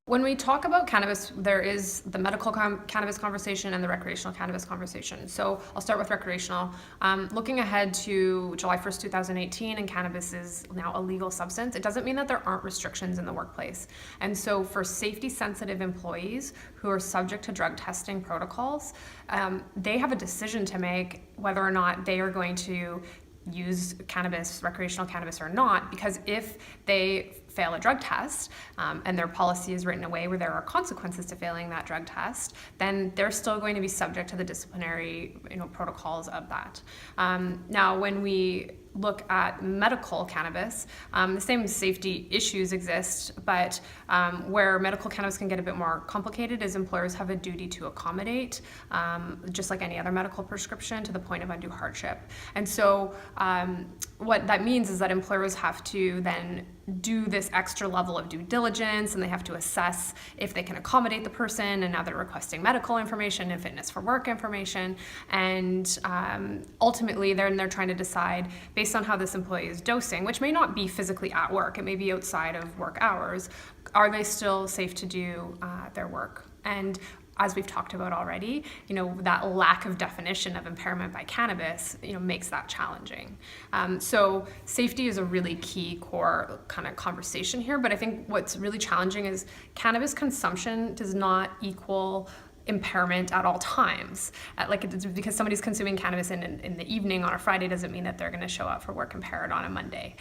When we talk about cannabis, there is the medical cannabis conversation and the recreational cannabis conversation. So I'll start with recreational. Looking ahead to July 1st, 2018, and cannabis is now a legal substance, it doesn't mean that there aren't restrictions in the workplace. And so for safety-sensitive employees who are subject to drug testing protocols, they have a decision to make whether or not they are going to use cannabis, recreational cannabis or not, because if they fail a drug test and their policy is written in a way where there are consequences to failing that drug test, then they're still going to be subject to the disciplinary protocols of that. Now, when we look at medical cannabis, the same safety issues exist, but where medical cannabis can get a bit more complicated is employers have a duty to accommodate, just like any other medical prescription, to the point of undue hardship. And so what that means is that employers have to then do this extra level of due diligence, and they have to assess if they can accommodate the person, and now they're requesting medical information and fitness for work information, and ultimately they're trying to decide, based on how this employee is dosing, which may not be physically at work, it may be outside of work hours, are they still safe to do their work? And as we've talked about already, that lack of definition of impairment by cannabis, makes that challenging. So safety is a really key core kind of conversation here, but I think what's really challenging is cannabis consumption does not equal impairment at all times. It's because somebody's consuming cannabis in the evening on a Friday doesn't mean that they're going to show up for work impaired on a Monday.